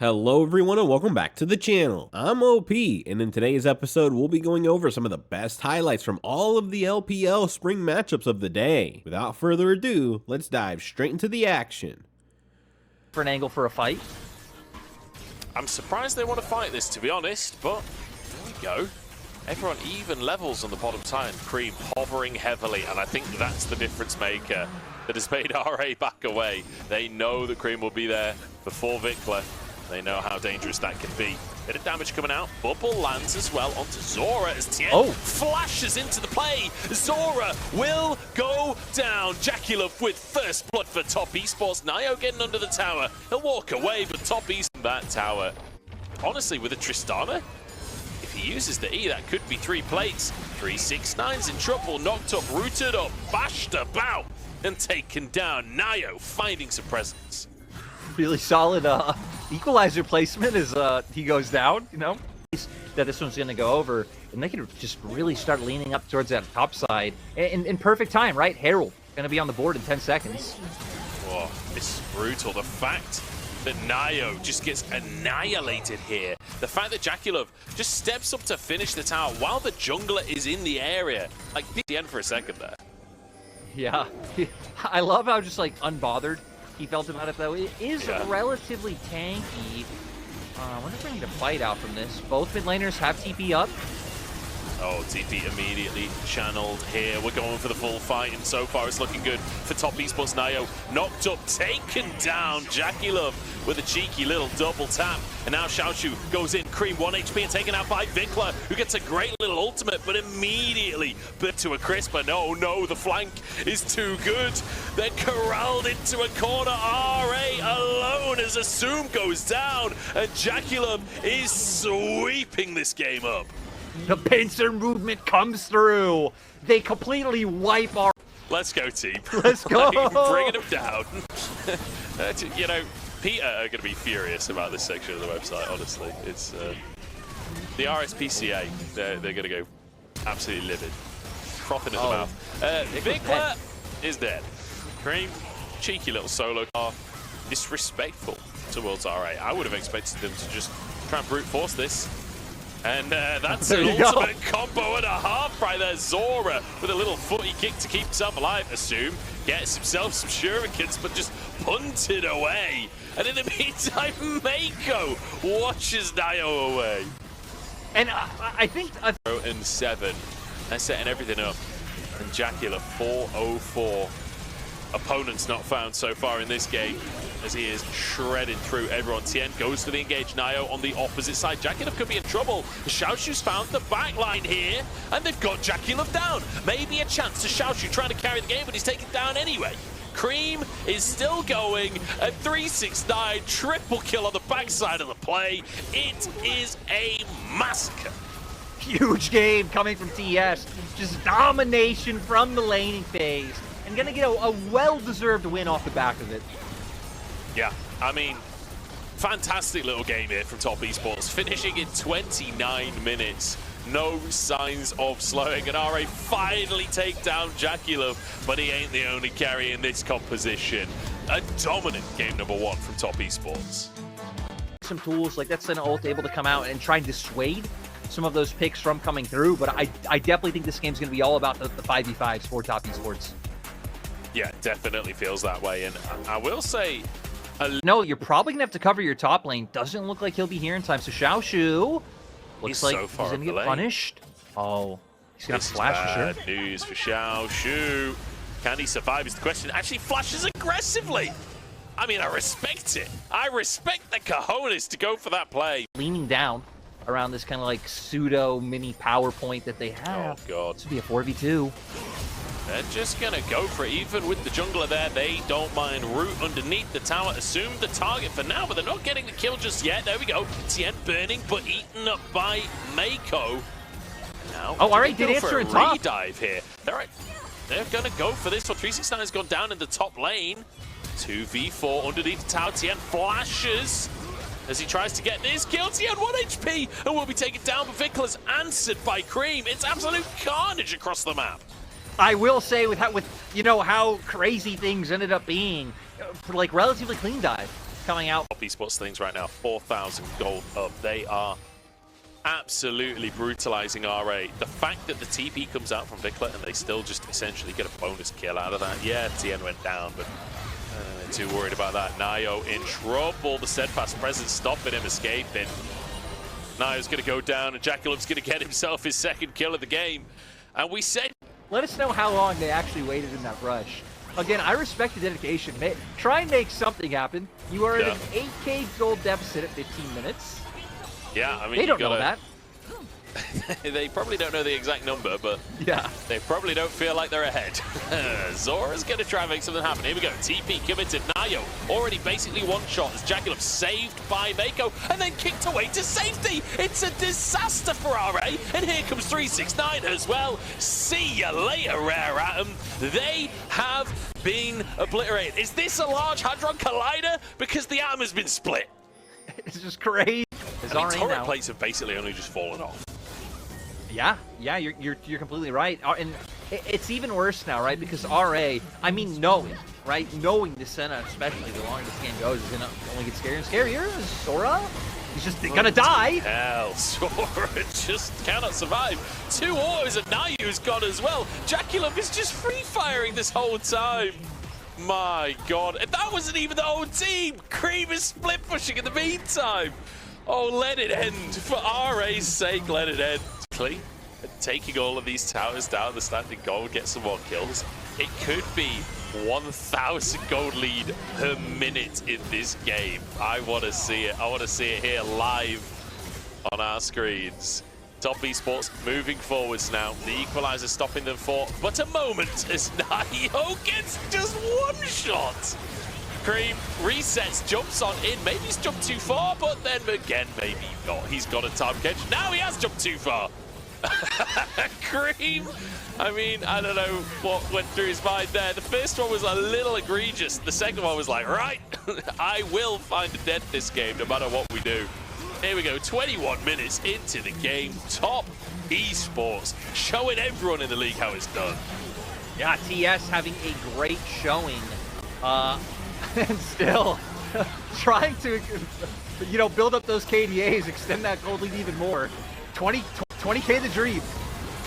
Hello everyone and welcome back to the channel. I'm OP, and in today's episode we'll be going over some of the best highlights from all of the LPL Spring matchups of the day. Without further ado, let's dive straight into the action. For an angle for a fight. I'm surprised they want to fight this, to be honest, but there we go. Everyone even levels on the bottom side. Cream hovering heavily, and I think that's the difference maker that has made RA back away. They know that Cream will be there before Vikla. They know how dangerous that can be. Bit of damage coming out. Bubble lands as well onto Zora as Tien flashes into the play. Zora will go down. Jackulov with first blood for Top Esports. Nio getting under the tower. He'll walk away, but Top Esports that tower. Honestly, with a Tristana, if he uses the E, that could be 3 plates. 369's in trouble. Knocked up, rooted up, bashed about, and taken down. Nio finding some presence. Really solid equalizer placement as he goes down, you know? That this one's going to go over, and they can just really start leaning up towards that top side. In perfect time, right? Herald going to be on the board in 10 seconds. Oh, this is brutal. The fact that Nio just gets annihilated here. The fact that Jackulov just steps up to finish the tower while the jungler is in the area. Like, beat the end for a second there. Yeah. I love how just, like, unbothered he felt about it, though. It is relatively tanky. I wonder if we're going to fight out from this. Both mid laners have TP up. Oh, TP immediately channeled here. We're going for the full fight, and so far it's looking good for Top Esports. Nio knocked up, taken down. Jackulov with a cheeky little double tap. And now Xiaoshu goes in. Cream 1 HP and taken out by Vikla, who gets a great little ultimate, but immediately bit to a crisp. But no, the flank is too good. They're corralled into a corner. RA alone as Assume goes down, and Jackulov is sweeping this game up. The pincer movement comes through. They completely wipe our... Let's go, team. Let's go. Bringing them down. You know, Peter are going to be furious about this section of the website, honestly. It's the RSPCA, they're going to go absolutely livid. Frothing at the mouth. Vikla is dead. Cream, cheeky little solo car. Disrespectful towards RA. I would have expected them to just try and brute force this. And that's an ultimate combo and a half right there. Zora with a little footy kick to keep himself alive. Assume gets himself some shurikens, but just punted away. And in the meantime, Mako watches Nio away. And I think... And 7. They're setting everything up. And Jackulov 404. Opponents not found so far in this game, as he is shredding through everyone. Tien goes for the engage. Nio on the opposite side. Jackulov could be in trouble. Xiaoshu's found the backline here, and they've got Jackulov down. Maybe a chance to Xiaoshu trying to carry the game, but he's taken down anyway. Cream is still going. A 369 triple kill on the backside of the play. It is a massacre. Huge game coming from TS. Just domination from the laning phase. And gonna get a well-deserved win off the back of it. Yeah, I mean, fantastic little game here from Top Esports, finishing in 29 minutes. No signs of slowing, and RA finally take down Jackulov, but he ain't the only carry in this composition. A dominant game number 1 from Top Esports. Some tools like that Senna ult able to come out and try and dissuade some of those picks from coming through, but I definitely think this game's gonna be all about the 5v5s for Top Esports. Yeah, definitely feels that way, and I will say... No, you're probably going to have to cover your top lane. Doesn't look like he'll be here in time, so Xiaoshu looks like he's going to get punished. Oh, he's going to flash for sure. Bad news for Xiaoshu. Can he survive is the question. Actually flashes aggressively. I mean, I respect it. I respect the cojones to go for that play. Leaning down around this kind of like pseudo mini power point that they have. Oh, God. This would be a 4v2. They're just going to go for it. Even with the jungler there, they don't mind. Root underneath the tower. Assume the target for now, but they're not getting the kill just yet. There we go. Tien burning, but eaten up by Mako. Now, alright, did answer in top. Dive here. They're going to go for this one. 369 has gone down in the top lane. 2v4 underneath the tower. Tien flashes as he tries to get this kill. Tien 1 HP and will be taken down, but Vikla's answered by Cream. It's absolute carnage across the map. I will say with you know how crazy things ended up being, for like relatively clean dive. coming out. Esports things right now, 4,000 gold up. They are absolutely brutalizing RA. The fact that the TP comes out from Vikla and they still just essentially get a bonus kill out of that. Yeah, TN went down, but too worried about that. Nayo in trouble. The steadfast presence stopping him escaping. Nayo's going to go down, and Jackalop's going to get himself his second kill of the game. And we said... Let us know how long they actually waited in that rush. Again, I respect the dedication. Try and make something happen. You are at an 8k gold deficit at 15 minutes. Yeah, I mean, they don't know that. They probably don't know the exact number, but yeah, they probably don't feel like they're ahead. Zora's going to try and make something happen. Here we go. TP committed. Nayo already basically one shot as Jackalop saved by Mako and then kicked away to safety. It's a disaster for RA. And here comes 369 as well. See you later, Rare Atom. They have been obliterated. Is this a large Hadron Collider? Because the atom has been split. It's just crazy. I mean, turret plates have basically only just fallen off. Yeah, you're completely right. And it's even worse now, right? Because RA, I mean, knowing the Senna, especially the longer this game goes, is gonna only get scarier and scarier. Sora, he's just gonna die. Hell, Sora just cannot survive. 2 autos and Nayu's gone as well. Jackalop is just free firing this whole time. My God, and that wasn't even the whole team. Cream is split pushing in the meantime. Oh, let it end. For RA's sake, let it end. Taking all of these towers down, the standing gold, get some more kills. It could be 1,000 gold lead per minute in this game. I want to see it. I want to see it here live on our screens. Top Esports moving forwards now. The equalizer stopping them for but a moment as Nayo gets just one shot. Cream resets, jumps on in. Maybe he's jumped too far, but then again, maybe not. He's got a time catch. Now he has jumped too far. Cream, I mean, I don't know what went through his mind there. The first one was a little egregious. The second one was like, right, I will find a death this game no matter what we do. Here we go, 21 minutes into the game. Top Esports showing everyone in the league how it's done. Yeah, TS having a great showing. And still trying to, build up those KDAs, extend that gold lead even more. 20k the dream.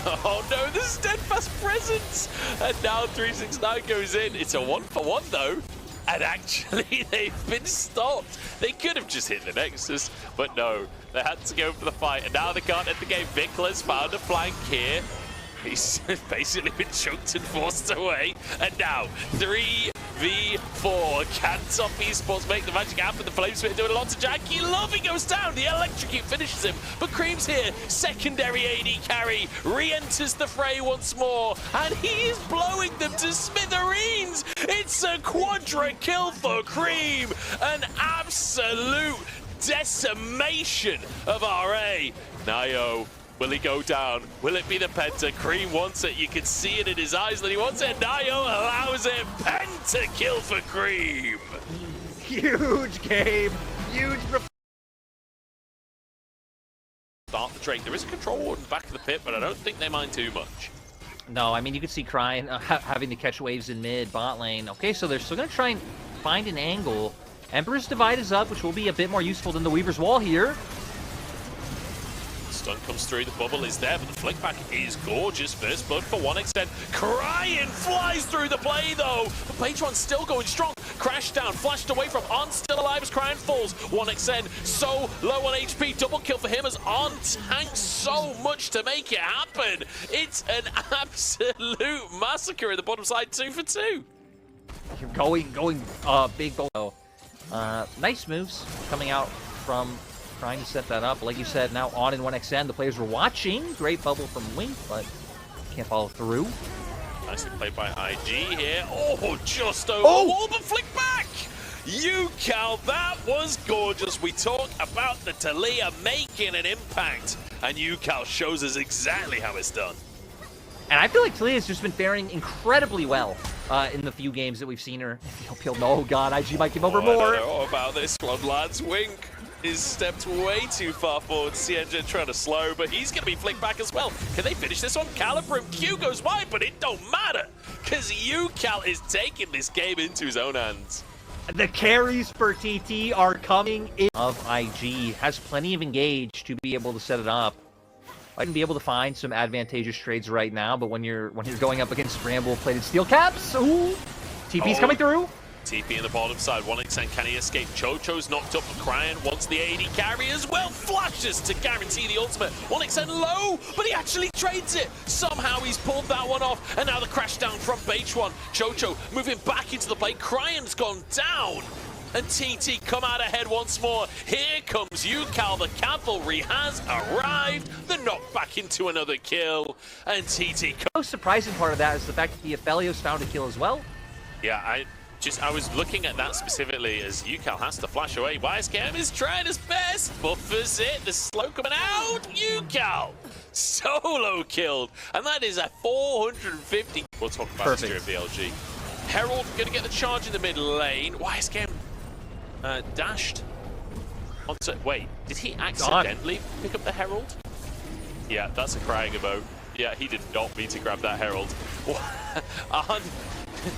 Oh no, the steadfast presence. And now 369 goes in. It's a 1-for-1 though. And actually, they've been stopped. They could have just hit the Nexus, but no. They had to go for the fight, and now they can't end the game. Vikla's found a flank here. He's basically been choked and forced away. And now, 3v4. Can Top Esports make the magic happen? The Flamesmith doing a lot to Jackie. Love, he goes down. The electrocute finishes him. But Cream's here. Secondary AD carry. Re-enters the fray once more. And he is blowing them to smithereens. It's a quadra kill for Cream. An absolute decimation of RA. Nayo. Will he go down? Will it be the Penta? Cream wants it. You can see it in his eyes that he wants it. Nayo allows it. Penta kill for Cream. Huge game. Huge. Start the Drake. There is a control ward in the back of the pit, but I don't think they mind too much. No, I mean, you could see Crying having to catch waves in mid, bot lane. Okay, so they're still going to try and find an angle. Emperor's Divide is up, which will be a bit more useful than the Weaver's Wall here. Stun comes through, the bubble is there, but the flick back is gorgeous. First blood for 1xN. Crying flies through the play though. But Patron's still going strong. Crash down, flashed away from On, still alive as Crying falls. 1xN so low on HP. Double kill for him as On tanks so much to make it happen. It's an absolute massacre in the bottom side, 2 for 2. You're going big goal. Nice moves coming out from trying to set that up. Like you said, now On in 1xN. The players were watching. Great bubble from Wink, but can't follow through. Nicely played by IG here. Oh, just over the wall, but flick back! UCal, that was gorgeous. We talk about the Talia making an impact, and UCal shows us exactly how it's done. And I feel like Talia's just been faring incredibly well in the few games that we've seen her. Oh god, IG might give over more. I don't know about this one, lads. Wink is stepped way too far forward. CNJ trying to slow, but he's going to be flicked back as well. Can they finish this one? Calibre Q goes wide, but it don't matter, because UCal is taking this game into his own hands. The carries for TT are coming in. Of IG has plenty of engage to be able to set it up. I can be able to find some advantageous trades right now, but when you're going up against Scramble-plated steel caps, ooh, TP's coming through. TP in the bottom side, 1xN, can he escape? Chocho's knocked up, Crying wants the AD carry as well, flashes to guarantee the ultimate. 1xN low, but he actually trades it. Somehow he's pulled that one off, and now the crash down from H1. Chocho moving back into the play, Crying's gone down. And TT come out ahead once more. Here comes UCal, the cavalry has arrived. The knockback into another kill, and TT. The most surprising part of that is the fact that the Aphelios found a kill as well. Yeah, I was looking at that specifically as UCal has to flash away. YSKM is trying his best, buffers it, the slow coming out. UCal solo killed, and that is a 450. We'll talk about this during BLG. Herald gonna get the charge in the mid lane. YSKM dashed onto. Wait, did he accidentally pick up the Herald? Yeah, that's a crying about. Yeah, he did not mean to grab that Herald. On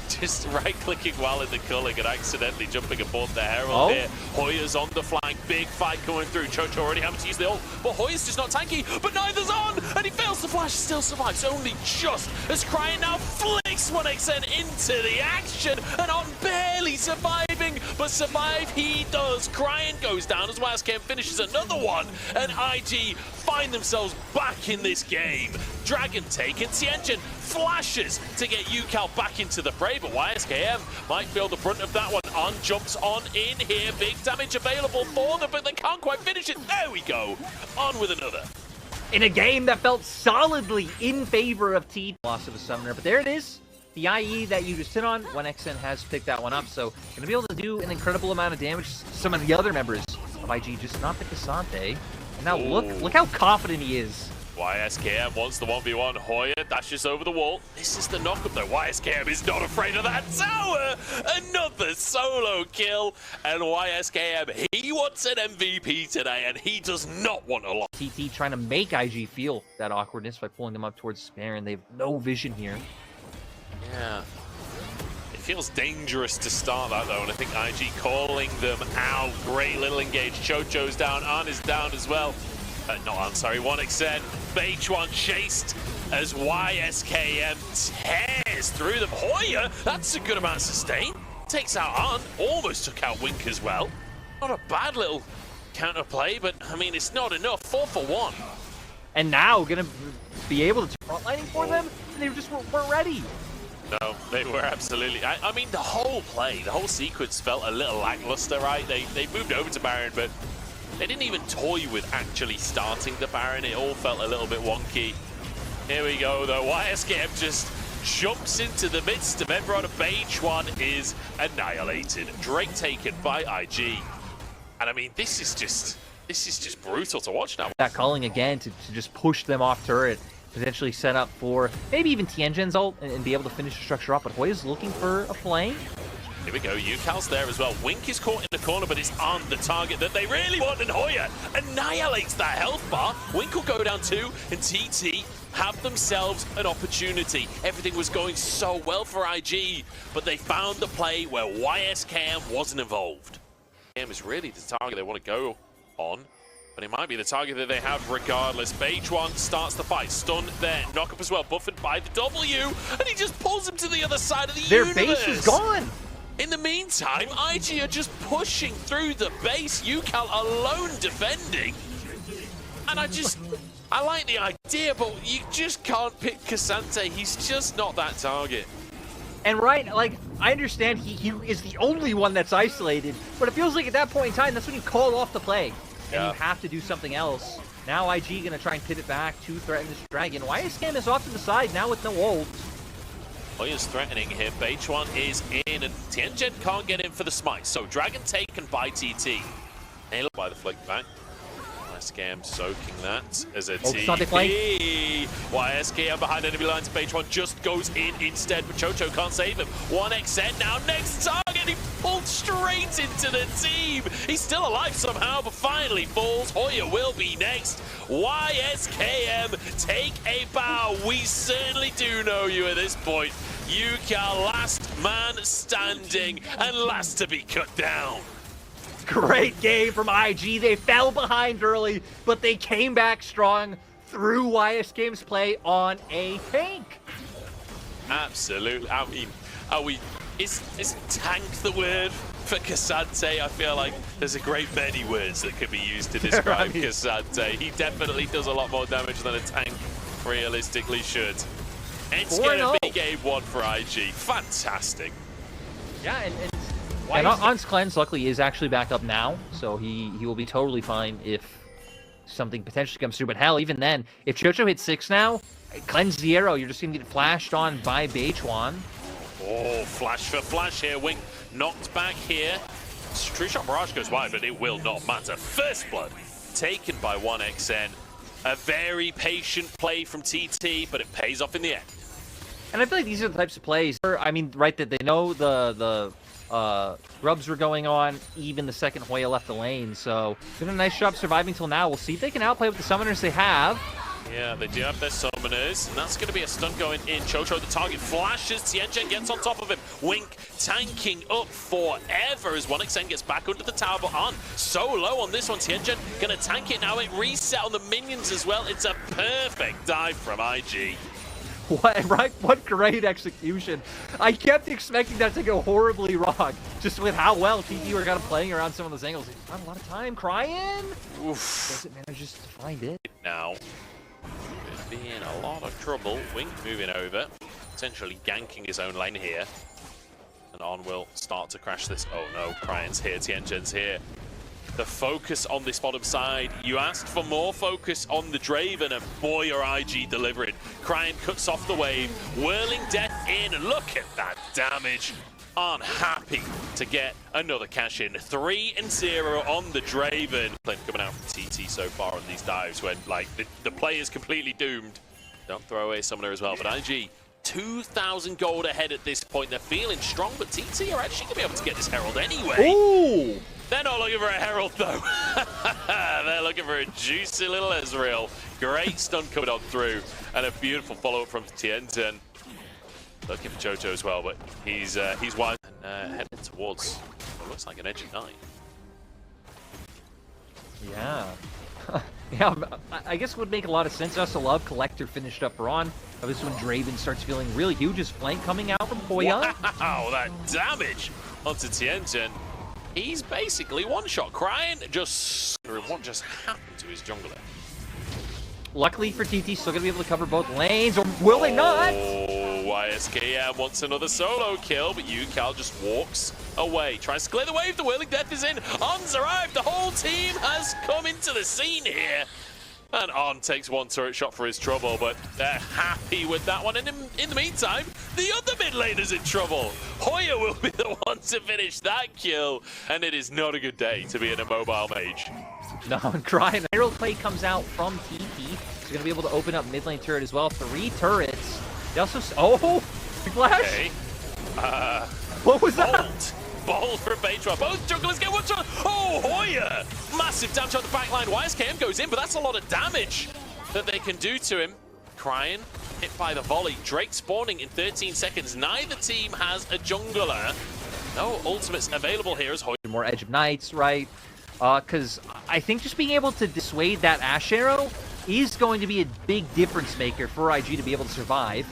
just right-clicking while in the culling and accidentally jumping aboard the Herald here. Hoya's on the flank, big fight going through. Chocho already having to use the ult, but Hoya's just not tanky, but neither's on, and he fails to flash, still survives, only just as Crying now flicks 1xN into the action, and on barely surviving, but survive he does. Crying goes down as YSKM finishes another one, and IG find themselves back in this game. Dragon taken, Tianjin flashes to get UCal back into the fray, but YSKM might feel the brunt of that one. On jumps on in here, big damage available for them, but they can't quite finish it. There we go, on with another. In a game that felt solidly in favor of T. Loss of a summoner, but there it is. The IE that you just hit on, 1xN has picked that one up, so going to be able to do an incredible amount of damage to some of the other members of IG, just not the Cassante. And now look how confident he is. YSKM wants the 1v1. Hoya dashes over the wall. This is the knock-up though. YSKM is not afraid of that tower. Another solo kill. And YSKM, he wants an MVP today, and he does not want a lot. TT trying to make IG feel that awkwardness by pulling them up towards Spare, and they have no vision here. Yeah. It feels dangerous to start that though, and I think IG calling them out. Great little engage. Chocho's down, Arn is down as well. Not on, sorry, 1xN. H1 chased as YSKM tears through them. Hoya, that's a good amount of sustain. Takes out Arn, almost took out Wink as well. Not a bad little counterplay, but I mean, it's not enough. 4 for 1. And now gonna be able to frontlining for them, and they just weren't ready. No, they were absolutely. I mean, the whole play, the whole sequence felt a little lackluster, right? They moved over to Baron, but they didn't even toy with actually starting the Baron. It all felt a little bit wonky. Here we go, though. YSKM just jumps into the midst of everyone. H1 is annihilated. Drake taken by IG. And I mean, this is just brutal to watch now. That calling again to just push them off turret, potentially set up for maybe even Tianjin's ult and be able to finish the structure up. But Hoya's looking for a flame. Here we go, UCal's there as well. Wink is caught in the corner, but it's on the target that they really want, and Hoya annihilates that health bar. Wink will go down too, and TT have themselves an opportunity. Everything was going so well for IG, but they found the play where YSKM wasn't involved. YSKM is really the target they want to go on, but it might be the target that they have regardless. H1 starts the fight, stunned there, knock up as well, buffered by the W, and he just pulls him to the other side of the universe. Their base is gone. In the meantime, IG are just pushing through the base. UCal alone defending. And I like the idea, but you just can't pick Cassante. He's just not that target. And right, like, I understand he is the only one that's isolated, but it feels like at that point in time, that's when you call off the play. And you have to do something else. Now IG gonna try and pivot back to threaten this dragon. YSKM is off to the side now with no ult. Hoya's threatening him. H1 is in, and Tianjin can't get in for the smite. So Dragon taken by TT. Nailed by the flick back. YSKM soaking that as a TP. YSKM behind enemy lines. H1 just goes in instead, but Chocho can't save him. 1xN now next target. He pulled straight into the team. He's still alive somehow, but finally falls. Hoya will be next. YSKM, take a bow. We certainly do know you at this point. UCal last man standing and last to be cut down. Great game from IG. They fell behind early, but they came back strong through YS Games play on a tank. Absolutely. I mean, is tank the word for Cassante? I feel like there's a great many words that could be used to describe Cassante. He definitely does a lot more damage than a tank realistically should. It's going to be game one for IG. Fantastic. Yeah, and On's cleanse luckily is actually back up now, so he will be totally fine if something potentially comes through. But hell, even then, if Chocho hits 6 now, cleanse the arrow, you're just going to get flashed on by Beichuan. Oh, flash for flash here. Wink knocked back here. True Shot Barrage goes wide, but it will not matter. First blood taken by 1XN. A very patient play from TT, but it pays off in the end. And I feel like these are the types of plays, I mean, right, that they know the grubs were going on even the second Hoya left the lane, so doing a nice job surviving till now. We'll see if they can outplay with the summoners they have. Yeah, they do have their summoners, and that's going to be a stun going in. Chocho, the target, flashes. Tianchen gets on top of him. Wink tanking up forever as 1XN gets back under the tower, but on so low on this one. Tianchen going to tank it now. It reset on the minions as well. It's a perfect dive from IG. What great execution. I kept expecting that to go horribly wrong, just with how well TT were kind of playing around some of those angles. He's got a lot of time crying. Oof. Doesn't manage just to find it. Now, could be in a lot of trouble. Wink moving over, potentially ganking his own lane here. And On will start to crash this. Oh no, Cryan's here, Tianchen's here. The focus on this bottom side. You asked for more focus on the Draven, and boy, are IG delivering. Cryan cuts off the wave, whirling death in. Look at that damage. Unhappy to get another cash in. 3-0 on the Draven. Coming out from TT so far on these dives when, like, the play is completely doomed. Don't throw away Summoner as well, but IG 2,000 gold ahead at this point. They're feeling strong, but TT are actually going to be able to get this Herald anyway. Ooh! They're not looking for a Herald, though. They're looking for a juicy little Ezreal. Great stun coming on through, and a beautiful follow-up from Tianchen. Looking for Chocho as well, but he's wide and heading towards what looks like an edge of 9. Yeah. Yeah, I guess it would make a lot of sense. I also love Collector finished up Ron. This is when Draven starts feeling really huge. His flank coming out from Hoya. Wow, that damage onto Tianchen. He's basically one-shot. Cryan just what just happened to his jungler? Luckily for TT, still gonna be able to cover both lanes, or will they not? Oh, YSKM wants another solo kill, but UCal just walks away. Tries to clear the wave, the Whirling Death is in. On's arrived, the whole team has come into the scene here. And On takes one turret shot for his trouble, but they're happy with that one. And in the meantime, the other mid laner's in trouble. Hoya will be the one to finish that kill, and it is not a good day to be in a mobile mage. No, and Cryan. Herald play comes out from TT. He's going to be able to open up mid lane turret as well. 3 turrets. They also... Oh! Flash! Okay. What was that? Bold for Beichuan. Both jugglers get one shot. Oh, Hoya! Massive damage on the back line. YSKM goes in, but that's a lot of damage that they can do to him. Cryan hit by the volley. Drake spawning in 13 seconds. Neither team has a jungler. No ultimates available here as Hoya. More Edge of Knights, right? Because I think just being able to dissuade that Ash Arrow is going to be a big difference maker for IG to be able to survive.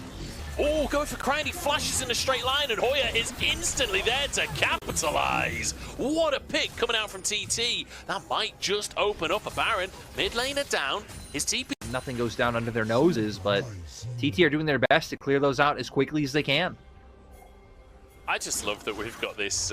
Oh, going for Cryan, he flashes in a straight line, and Hoya is instantly there to capitalize. What a pick coming out from TT. That might just open up a Baron. Mid laner down, his TP. Nothing goes down under their noses, but TT are doing their best to clear those out as quickly as they can. I just love that we've got this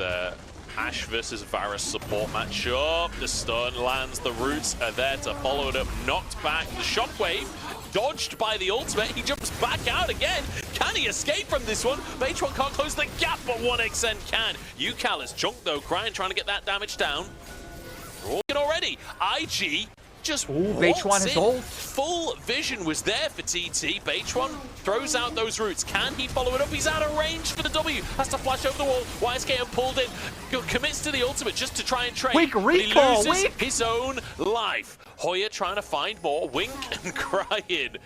Ashe versus Varus support matchup. The stun lands, the roots are there to follow it up, knocked back. The shockwave dodged by the ultimate. He jumps back out again. Can he escape from this one? Beichuan can't close the gap, but 1XN can. UCal is chunked though. Cryan trying to get that damage down. Walking already. IG just Beichuan has ult. Full vision was there for TT. Beichuan throws out those roots. Can he follow it up? He's out of range for the W. Has to flash over the wall. YSKM pulled in. Commits to the ultimate just to try and trade. Weak recall. He loses his own life. Hoya trying to find more. Wink and Cryan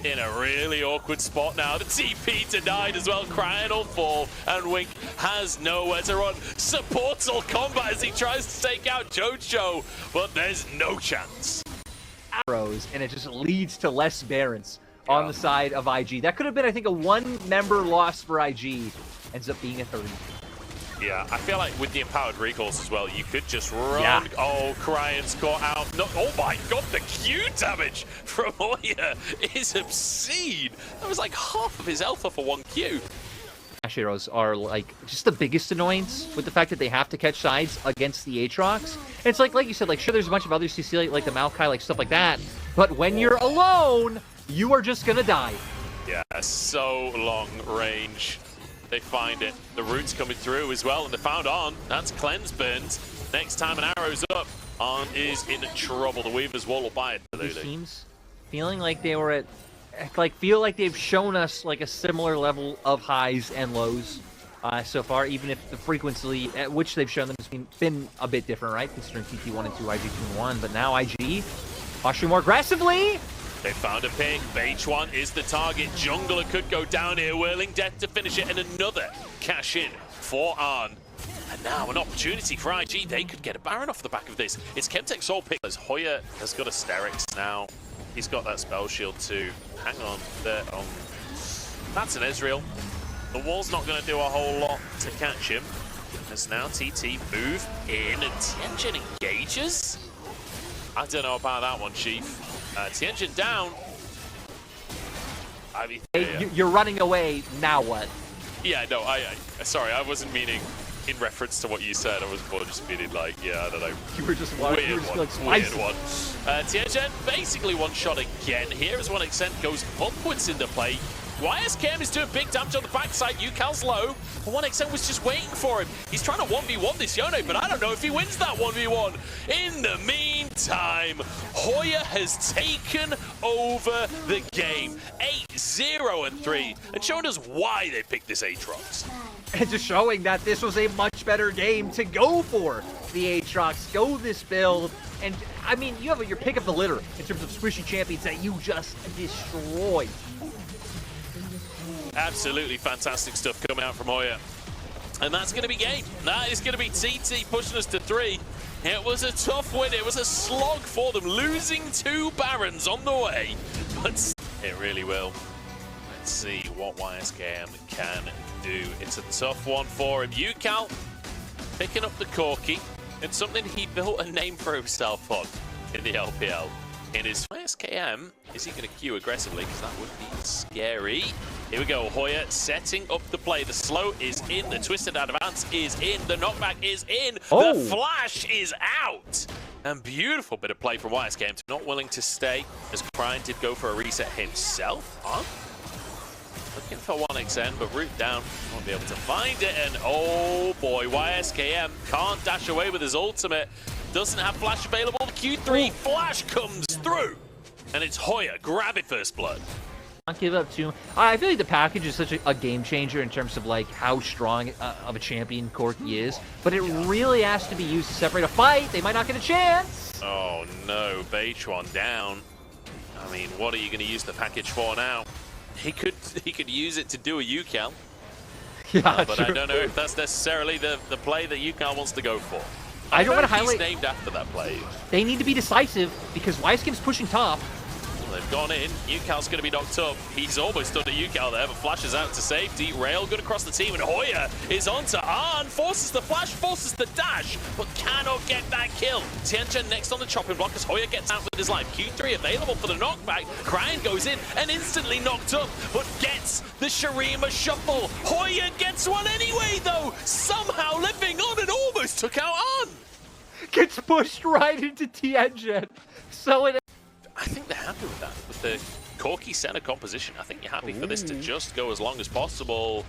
in a really awkward spot now. The TP denied as well. Cryan will fall, and Wink has nowhere to run. Supportal combat as he tries to take out Jojo, but there's no chance. Arrows, and it just leads to less Barons on the side of IG. That could have been, I think, a one-member loss for IG. Ends up being a 30. Yeah, I feel like with the empowered recalls as well, you could just run. Yeah. Oh, Cryan's caught out. No, oh my god, the Q damage from Hoya is obscene. That was like half of his alpha for one Q. Flash arrows are like just the biggest annoyance with the fact that they have to catch sides against the Aatrox. It's like you said, like sure there's a bunch of other CC like the Maokai, like stuff like that, but when you're alone, you are just gonna die. Yeah, so long range. They find it. The root's coming through as well, and they're found on. That's Cleanse Burns. Next time an arrow's up, On is in trouble. The Weaver's Wall will buy it. These teams feeling like they were feel like they've shown us like a similar level of highs and lows so far, even if the frequency at which they've shown them has been a bit different, right? Considering TT1 and 2, IG 2 and 1, but now IG posturing more aggressively. They found a pick. H1 is the target. Jungler could go down here. Whirling Death to finish it, and another cash in for Arn. And now an opportunity for IG. They could get a Baron off the back of this. It's Chemtech's sole pick. As Hoya has got a Sterix now. He's got that spell shield too. Hang on. There. That's an Ezreal. The wall's not going to do a whole lot to catch him. As now TT move in, and Tianjin engages. I don't know about that one, Chief. Tianjin down. I mean, hey, you're running away, now what? Yeah, no, sorry, I wasn't meaning in reference to what you said. I was more just meaning like, yeah, I don't know. You were just weird one. Weird one. Tianjin basically one shot again here as 1xN goes upwards in the play. YSKM is doing big damage on the backside. UCal's low. But 1xN was just waiting for him. He's trying to 1v1 this Yone, but I don't know if he wins that 1v1. In the meantime, Hoya has taken over the game. 8-0-3, and showing us why they picked this Aatrox. And just showing that this was a much better game to go for the Aatrox. Go this build. And, I mean, you have your pick of the litter in terms of squishy champions that you just destroyed. Absolutely fantastic stuff coming out from Hoya. And that's going to be game. That is going to be TT pushing us to 3. It was a tough win. It was a slog for them, losing 2 Barons on the way. But it really will. Let's see what YSKM can do. It's a tough one for him. UCal picking up the Corki. It's something he built a name for himself on in the LPL. In his YSKM, is he going to queue aggressively? Because that would be scary. Here we go, Hoya setting up the play. The slow is in, the twisted advance is in, the knockback is in, the flash is out. And beautiful bit of play from YSKM. Not willing to stay, as Cryan did go for a reset himself. Looking for 1xN, but root down, won't be able to find it. And oh boy, YSKM can't dash away with his ultimate. Doesn't have flash available. The Q3 flash comes through, and it's Hoya grabbing first blood. Not give up too. I feel like the package is such a game changer in terms of like how strong of a champion Corki is, but it really has to be used to separate a fight. They might not get a chance. Oh no, H1 down. I mean, what are you going to use the package for now? He could use it to do a UCal. Yeah, but I don't know if that's necessarily the play that UCal wants to go for. I don't want to highlight. He's named after that play. They need to be decisive because YSKM's pushing top. Well, they've gone in. UCal's going to be knocked up. He's almost done a UCal there, but flashes out to safety. Rail good across the team, and Hoya is onto Arn. Forces the flash, forces the dash, but cannot get that kill. Tianjin next on the chopping block as Hoya gets out with his life. Q3 available for the knockback. Cryan goes in and instantly knocked up, but gets the Shurima shuffle. Hoya gets one anyway, though, somehow living on and almost took out Arn. Gets pushed right into Tianjin. So I think they're happy with that. With the Corki center composition, I think you're happy for this to just go as long as possible.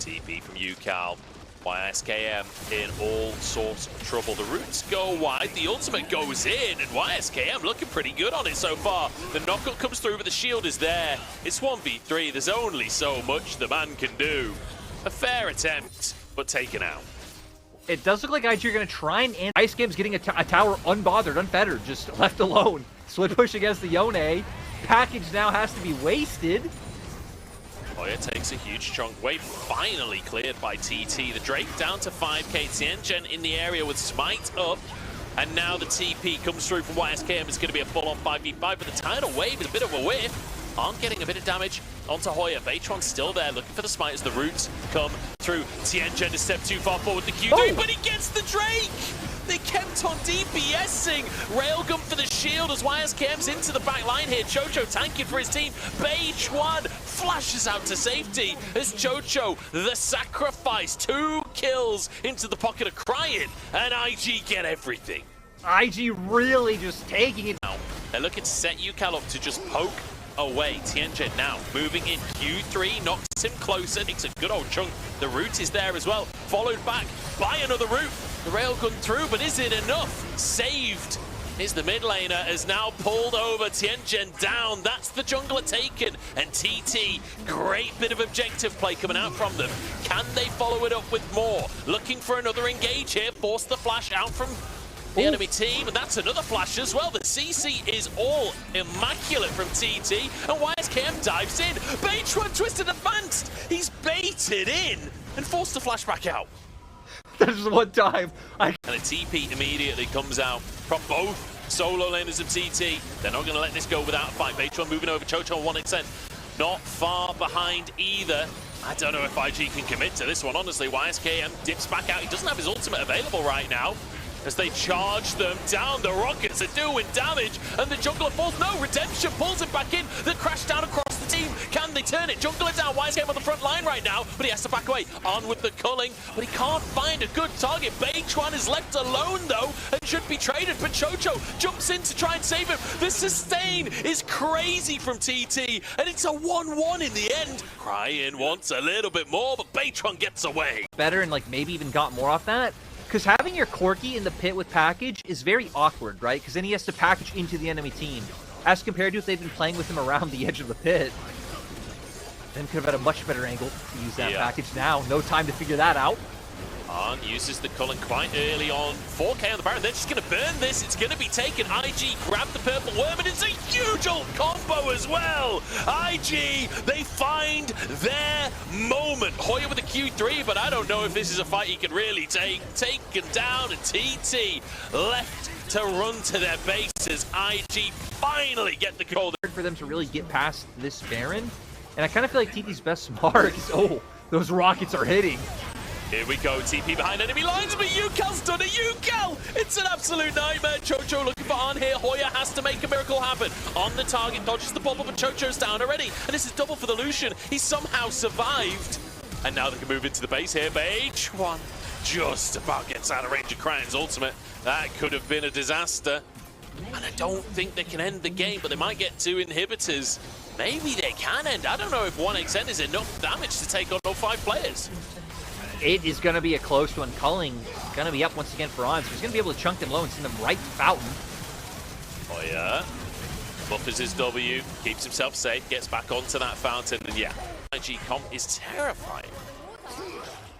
TP from UCal. YSKM in all sorts of trouble. The roots go wide, the ultimate goes in, and YSKM looking pretty good on it so far. The knockup comes through, but the shield is there. It's 1v3, there's only so much the man can do. A fair attempt, but taken out. It does look like IG are going to try and end. YSKM's getting a tower unbothered, unfettered, just left alone. Split push against the Yone. package now has to be wasted. Hoya takes a huge chunk. Wave finally cleared by TT. The Drake down to 5k. Tianjin in the area with Smite up. And now the TP comes through from YSKM. It's going to be a full-on 5v5, but the tidal wave is a bit of a whiff. Aren't getting a bit of damage onto Hoya. Baytron's still there, looking for the Smite as the roots come through. Tianjin to step too far forward, the Q3, but he gets the Drake! They kept on DPSing. Railgun for the shield as YSKM's into the back line here. Chocho tanking for his team. Baytron flashes out to safety as Chocho, the sacrifice. 2 kills into the pocket of Crying, and IG get everything. IG really just taking it. Now, they're looking to set UCal up to just poke away. Tianjin now moving in. Q3 knocks him closer, takes a good old chunk. The root is there as well, followed back by another root. The railgun through, but is it enough? Saved is the mid laner, as now pulled over. Tianjin down, that's the jungler taken. And TT, great bit of objective play coming out from them. Can they follow it up with more? Looking for another engage here, force the flash out from the enemy team, and that's another flash as well. The CC is all immaculate from TT, and YSKM dives in. Baytron twisted advanced. He's baited in and forced the flash back out. There's one time. And a TP immediately comes out from both solo laners of TT. They're not going to let this go without a fight. Baytron moving over Chocho on one extent. Not far behind either. I don't know if IG can commit to this one, honestly. YSKM dips back out. He doesn't have his ultimate available right now, as they charge them down. The rockets are doing damage, and the jungler falls. No, Redemption pulls it back in. The crash down across the team. Can they turn it? Jungler down. YSKM on the front line right now, but he has to back away. On with the culling, but he can't find a good target. Baytron is left alone, though, and should be traded, but Chocho jumps in to try and save him. The sustain is crazy from TT, and it's a 1-1 in the end. Crying wants a little bit more, but Baytron gets away. Better, and like maybe even got more off that. Because having your Corki in the pit with package is very awkward, right? Because then he has to package into the enemy team. As compared to if they've been playing with him around the edge of the pit. Then could have had a much better angle to use that package now. No time to figure that out. On uses the culling quite early on. 4k on the Baron. They're just going to burn this. It's going to be taken. IG grab the purple worm, and it's a huge ult combo as well. IG, they find their moment. Hoya with a Q3, but I don't know if this is a fight he can really take. Taken down, and TT left to run to their bases. IG finally get the goal. For them to really get past this Baron. And I kind of feel like TT's best mark is, oh, those rockets are hitting. Here we go, TP behind enemy lines, but UCal's done it. UCal! It's an absolute nightmare. Chocho looking for on here. Hoya has to make a miracle happen. On the target, dodges the bubble, but Chocho's down already. And this is double for the Lucian. He somehow survived. And now they can move into the base here. H1 just about gets out of range of Crying's ultimate. That could have been a disaster. And I don't think they can end the game, but they might get 2 inhibitors. Maybe they can end. I don't know if 1xn is enough damage to take on all 5 players. It is going to be a close one. Culling going to be up once again for On, so he's going to be able to chunk them low and send them right to Fountain. Oh yeah. Buffers his W, keeps himself safe, gets back onto that Fountain, and yeah, IG comp is terrifying.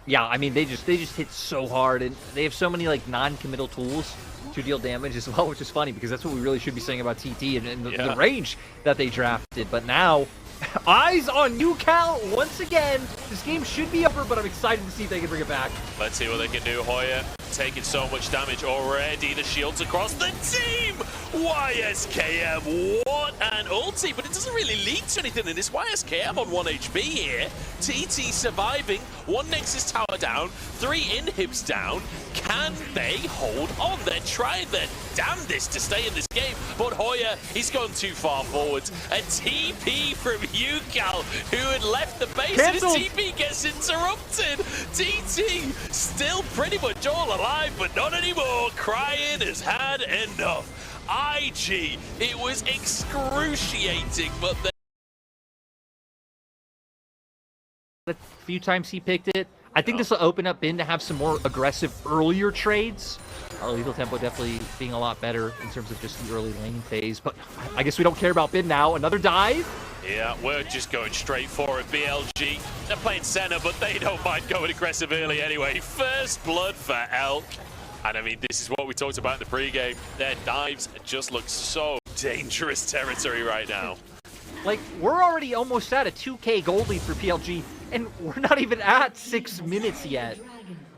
Yeah, I mean, they just hit so hard, and they have so many like non-committal tools to deal damage as well, which is funny because that's what we really should be saying about TT and the range that they drafted. But now, eyes on UCal once again. This game should be over, but I'm excited to see if they can bring it back. Let's see what they can do. Hoya taking so much damage already. The shields across the team. YSKM, what an ulti, but it doesn't really lead to anything in this. YSKM on 1 HP here. TT surviving. 1 Nexus tower down, 3 inhibs down. Can they hold on? They're trying their damnedest to stay in this game, but Hoya, he's gone too far forwards. A TP from UCal, who had left the base, and his TP gets interrupted. TT still pretty much all alive, but not anymore. Crying has had enough. IG, it was excruciating, but a few times he picked it. I think this will open up Bin to have some more aggressive earlier trades. Our lethal tempo definitely being a lot better in terms of just the early lane phase, but I guess we don't care about Bin now. Another dive. Yeah, we're just going straight for it. BLG, they're playing center, but they don't mind going aggressive early anyway. First blood for Elk. And I mean, this is what we talked about in the pregame. Their dives just look so dangerous territory right now. Like, we're already almost at a 2K gold lead for PLG, and we're not even at 6 minutes yet.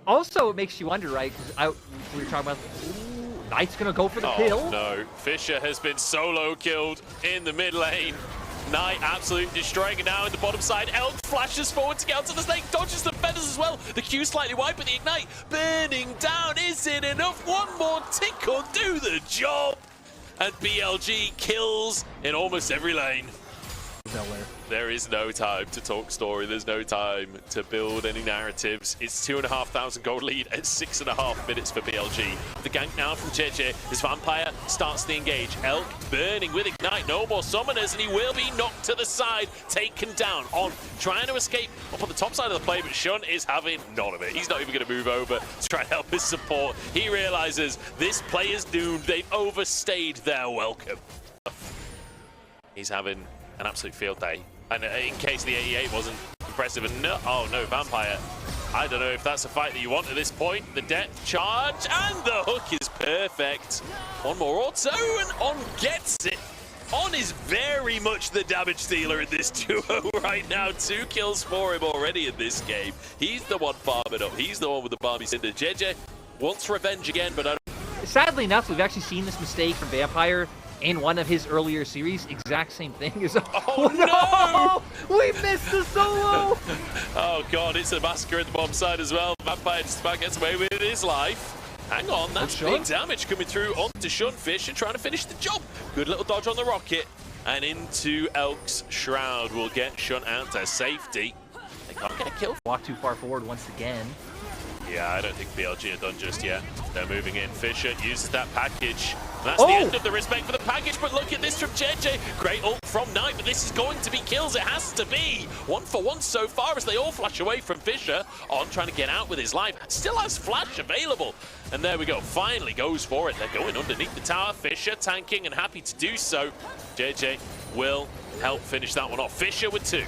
Also, it makes you wonder, right? Because we were talking about, ooh, Knight's going to go for the kill. Oh, no. Fisher has been solo killed in the mid lane. Knight absolutely destroying it now in the bottom side. Elk flashes forward to get onto the snake, dodges the feathers as well. The Q slightly wide, but the Ignite burning down. Is it enough? One more tick will do the job. And BLG kills in almost every lane. Nowhere. There is no time to talk story. There's no time to build any narratives. It's 2,500 gold lead at 6.5 minutes for BLG. The gank now from JJ. This Vampire starts to engage. Elk burning with Ignite. No more summoners, and he will be knocked to the side, taken down on trying to escape up on the top side of the play, but Shun is having none of it. He's not even going to move over to try and help his support. He realizes this play is doomed. They've overstayed their welcome. He's having an absolute field day. And in case the 88 wasn't impressive, and no, oh no, Vampire. I don't know if that's a fight that you want at this point. The depth charge, and the hook is perfect. One more auto, and On gets it. On is very much the damage dealer in this duo right now. 2 kills for him already in this game. He's the one farming up. He's the one with the Barbie Cinder. JJ wants revenge again, but I don't... Sadly enough, we've actually seen this mistake from Vampire in one of his earlier series. Exact same thing as oh no! We missed the solo! Oh god, it's a massacre at the bottom side as well. Vampire just about gets away with his life. Hang on, that's big damage coming through onto Shun. Fisher trying to finish the job. Good little dodge on the rocket. And into Elk's Shroud will get Shun out to safety. They can't get a kill. Walk too far forward once again. Yeah, I don't think BLG are done just yet. They're moving in. Fisher uses that package. That's the end of the respect for the package, but look at this from JJ. Great ult from Knight, but this is going to be kills. It has to be. 1 for 1 so far as they all flash away from Fisher. On trying to get out with his life. Still has flash available. And there we go. Finally goes for it. They're going underneath the tower. Fisher tanking and happy to do so. JJ will help finish that one off. Fisher with 2.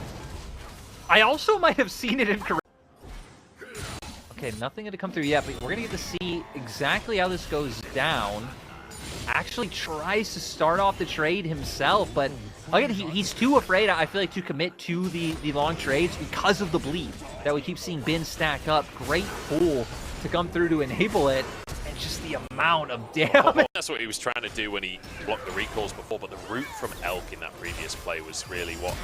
I also might have seen it incorrectly. Okay, nothing going to come through yet, but we're going to get to see exactly how this goes down. Actually tries to start off the trade himself, but again, he's too afraid, I feel like, to commit to the long trades because of the bleed that we keep seeing Bin stack up. Great pull to come through to enable it, and just the amount of damage. That's what he was trying to do when he blocked the recalls before, but the route from Elk in that previous play was really what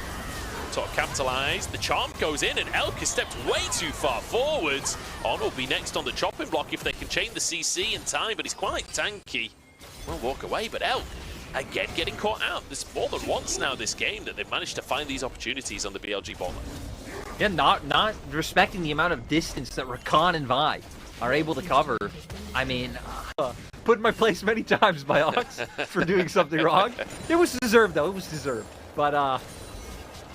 sort of capitalized. The charm goes in, and Elk has stepped way too far forwards. On will be next on the chopping block if they can chain the CC in time, but he's quite tanky. Will walk away, but Elk again getting caught out. There's more than once now this game that they've managed to find these opportunities on the BLG bot lane. Yeah, not respecting the amount of distance that Rakan and Vi are able to cover. I mean, put in my place many times by Ox for doing something wrong. It was deserved, though. It was deserved. But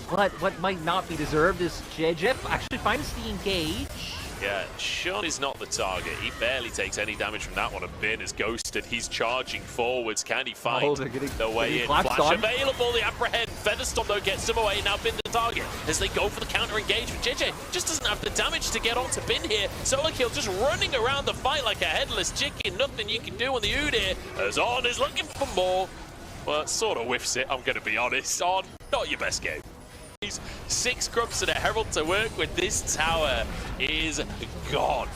what might not be deserved is JJ actually finds the engage. Yeah, Shun is not the target. He barely takes any damage from that one. And Bin is ghosted. He's charging forwards. Can he find the way in? Flash available. The apprehend. Featherstorm, though, gets him away. Now Bin the target as they go for the counter engagement. JJ just doesn't have the damage to get onto Bin here. Solo kill just running around the fight like a headless chicken. Nothing you can do on the Udyr as On is looking for more. Well, it sort of whiffs it, I'm going to be honest. On, not your best game. 6 grubs and a herald to work with. This tower is gone.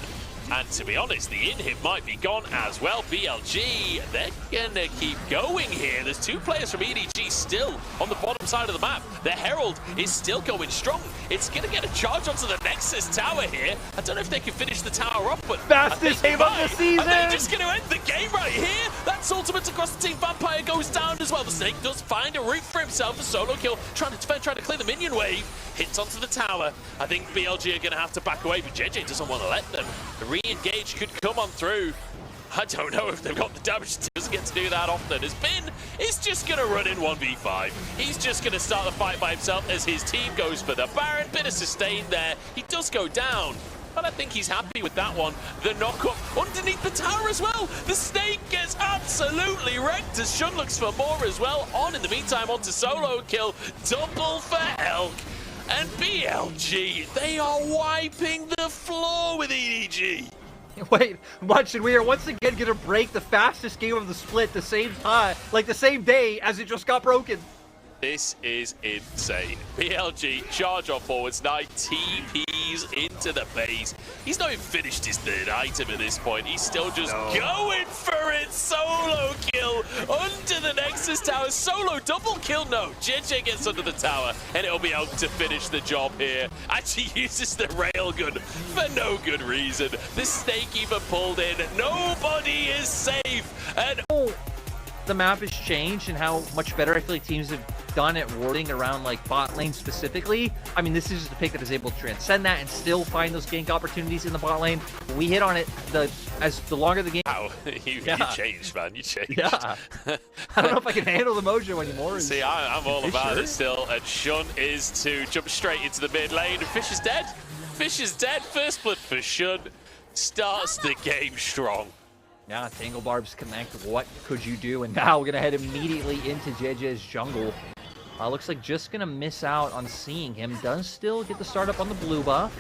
And to be honest, the in-hit might be gone as well. BLG, they're gonna keep going here. There's 2 players from EDG still on the bottom side of the map. The Herald is still going strong. It's gonna get a charge onto the Nexus tower here. I don't know if they can finish the tower up, but fastest game of the season. Are they just gonna end the game right here? That's ultimate across the team. Vampire goes down as well. The Snake does find a route for himself. A solo kill, trying to defend, trying to clear the minion wave. Hits onto the tower. I think BLG are gonna have to back away, but JJ doesn't want to let them. The re-engage could come on through. I don't know if they've got the damage. He doesn't get to do that often. As Bin is just going to run in 1v5. He's just going to start the fight by himself as his team goes for the Baron. Bit of sustain there. He does go down, but I think he's happy with that one. The knock-up underneath the tower as well. The Snake gets absolutely wrecked as Shun looks for more as well. On in the meantime onto solo kill. Double for Elk. And BLG, they are wiping the floor with EDG. Wait, Munch, and we are once again going to break the fastest game of the split the same time, like the same day as it just got broken. This is insane. BLG, charge on forwards, Knight TPs into the base. He's not even finished his third item at this point. He's still just going for it. Solo kill under the Nexus tower. Solo double kill. No, JJ gets under the tower, and it'll be out to finish the job here. Actually uses the railgun for no good reason. The snake even pulled in. Nobody is safe. And the map has changed and how much better I feel like teams have done at warding around like bot lane specifically. I mean, this is just a pick that is able to transcend that and still find those gank opportunities in the bot lane. We hit on it as the longer the game. Wow, you changed, man. You changed. Yeah. I don't know if I can handle the mojo anymore. See, I'm all about it still. And Shun is to jump straight into the mid lane. And Fish is dead. Fish is dead. First blood for Shun. Starts the game strong. Yeah, Tangle Barbs connect. What could you do? And now we're going to head immediately into JJ's jungle. Looks like just going to miss out on seeing him. Does still get the start up on the blue buff.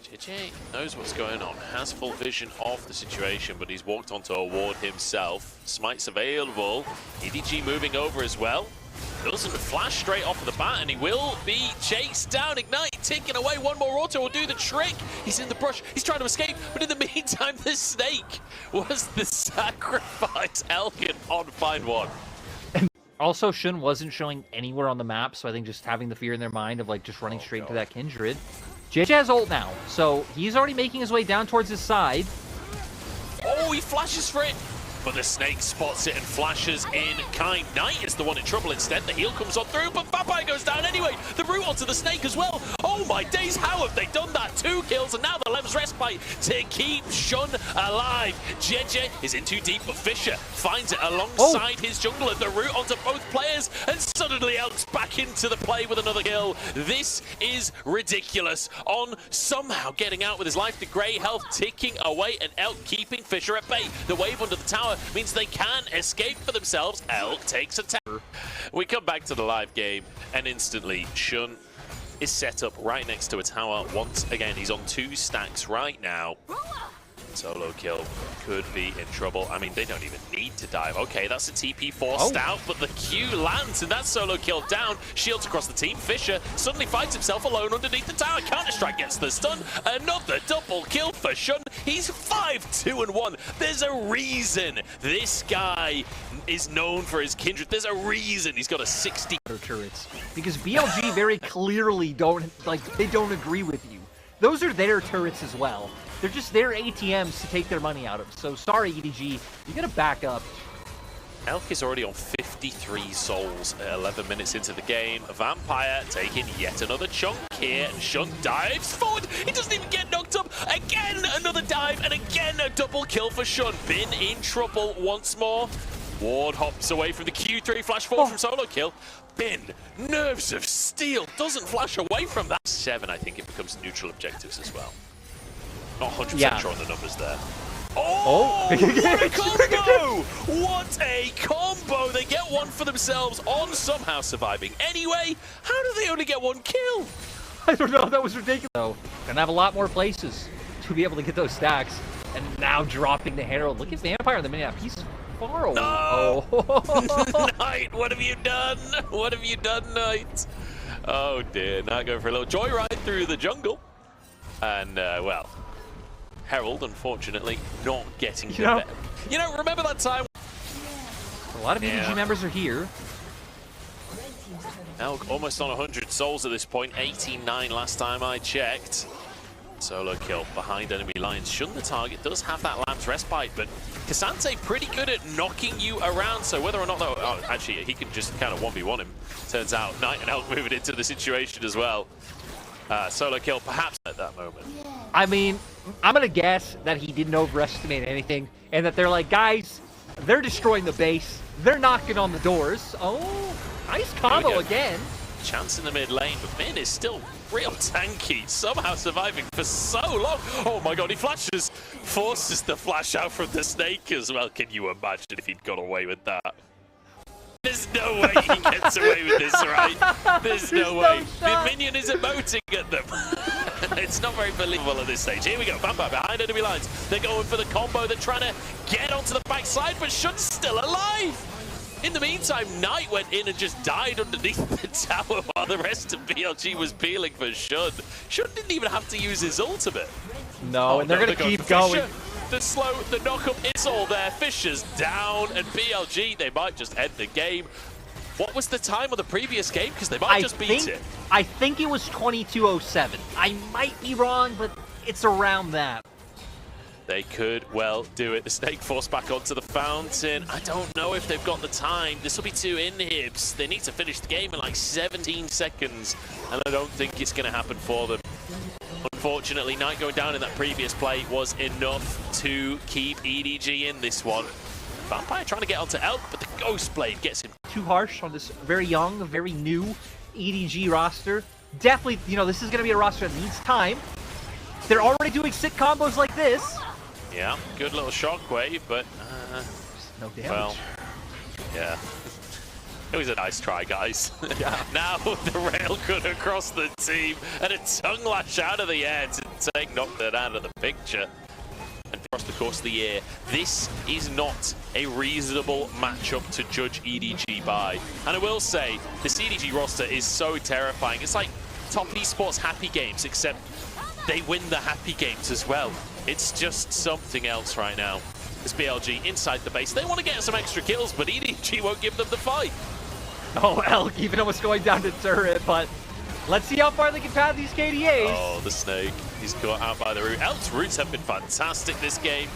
JJ knows what's going on. Has full vision of the situation, but he's walked onto a ward himself. Smite's available. EDG moving over as well. Doesn't flash straight off of the bat, and he will be chased down. Ignite ticking away. One more auto will do the trick. He's in the brush. He's trying to escape, but in the meantime, the snake was the sacrifice. Elkin on find one. Also, Shun wasn't showing anywhere on the map, so I think just having the fear in their mind of like just running straight into that Kindred. JJ has ult now, so he's already making his way down towards his side. Oh, he flashes for it. But the snake spots it and flashes in kind. Knight is the one in trouble instead. The heal comes on through, but Vampire goes down anyway. The root onto the snake as well. Oh my days, how have they done that? 2 kills, and now the Lem's respite to keep Shun alive. JJ is in too deep, but Fisher finds it alongside his jungler. The root onto both players, and suddenly Elk's back into the play with another kill. This is ridiculous. On somehow getting out with his life to grey health, ticking away, and Elk keeping Fisher at bay. The wave under the tower means they can escape for themselves. Elk takes a tower. We come back to the live game, and instantly Shun is set up right next to a tower once again. He's on 2 stacks right now. Solo kill could be in trouble. I mean, they don't even need to dive. Okay, that's a TP forced out, but the Q lands, and that's solo kill down. Shields across the team. Fisher suddenly finds himself alone underneath the tower. Counter-Strike gets the stun. Another double kill for Shun. He's 5-2-1. There's a reason this guy is known for his Kindred. There's a reason he's got a 60 turrets. Because BLG very clearly don't agree with you. Those are their turrets as well. They're just their ATMs to take their money out of. So sorry, EDG, you gotta back up. Elk is already on 53 souls at 11 minutes into the game. Vampire taking yet another chunk here, and Shun dives forward. He doesn't even get knocked up. Again, another dive, and again, a double kill for Shun. Been in trouble once more. Ward hops away from the Q3, flash forward from solo kill. Bin, nerves of steel, doesn't flash away from that. 7, I think it becomes neutral objectives as well. Not 100% sure on the numbers there. Oh, what a combo! What a combo! They get one for themselves on somehow surviving. Anyway, how do they only get 1 kill? I don't know, that was ridiculous. So, gonna have a lot more places to be able to get those stacks. And now dropping the Herald. Look at Vampire on the mini-map. He's far away. No! Knight, what have you done? What have you done, Knight? Oh dear, now going for a little joyride through the jungle. And, well, Herald, unfortunately, not getting the bet. You know, remember that time? A lot of EDG members are here. Elk almost on 100 souls at this point, 89 last time I checked. Solo kill behind enemy lines. Shun the target does have that Lamb's respite, but Cassante pretty good at knocking you around, so whether or not, actually, he can just kind of 1v1 him. Turns out Knight and Elk moving into the situation as well. Solo kill perhaps at that moment. I mean, I'm going to guess that he didn't overestimate anything, and that they're like, guys, they're destroying the base. They're knocking on the doors. Oh, nice combo again. Chance in the mid lane, but Min is still real tanky, somehow surviving for so long. Oh my god, he flashes, forces the flash out from the snake as well. Can you imagine if he'd got away with that? There's no way he gets away with this, right? There's no way. The minion is emoting at them. It's not very believable at this stage. Here we go, Vampire behind enemy lines. They're going for the combo. They're trying to get onto the backside, but Shun's still alive. In the meantime, Knight went in and just died underneath the tower while the rest of BLG was peeling for Shun. Shun didn't even have to use his ultimate. No, and they're going to keep going. The slow, the knockup, it's all there. Fisher's down, and BLG, they might just end the game. What was the time of the previous game? Because they might just beat it. I think it was 22:07. I might be wrong, but it's around that. They could well do it. The Snake forced back onto the fountain. I don't know if they've got the time. This will be 2 inhibs. They need to finish the game in like 17 seconds, and I don't think it's going to happen for them. Unfortunately, Knight going down in that previous play was enough to keep EDG in this one. Vampire trying to get onto Elk, but the Ghost Blade gets him. Too harsh on this very young, very new EDG roster. Definitely, you know, this is going to be a roster that needs time. They're already doing sick combos like this. Yeah, good little shockwave, but no damage. well, yeah. It was a nice try, guys. Yeah. Now the rail cut across the team and a tongue lash out of the air to take Nocturne out of the picture. And across the course of the year, this is not a reasonable matchup to judge EDG by. And I will say, the EDG roster is so terrifying. It's like top esports happy games, except they win the happy games as well. It's just something else right now. This BLG inside the base. They want to get some extra kills, but EDG won't give them the fight. Oh, Elk even almost going down to turret, but let's see how far they can pad these KDAs. Oh, the Snake. He's caught out by the root. Elk's roots have been fantastic this game.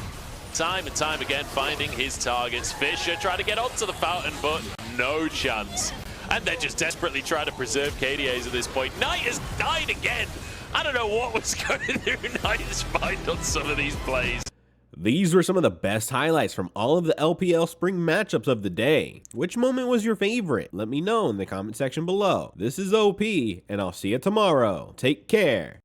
Time and time again, finding his targets. Fisher trying to get onto the fountain, but no chance. And they're just desperately trying to preserve KDAs at this point. Knight has died again. I don't know what was going through Knight's mind on some of these plays. These were some of the best highlights from all of the LPL Spring matchups of the day. Which moment was your favorite? Let me know in the comment section below. This is OP, and I'll see you tomorrow. Take care.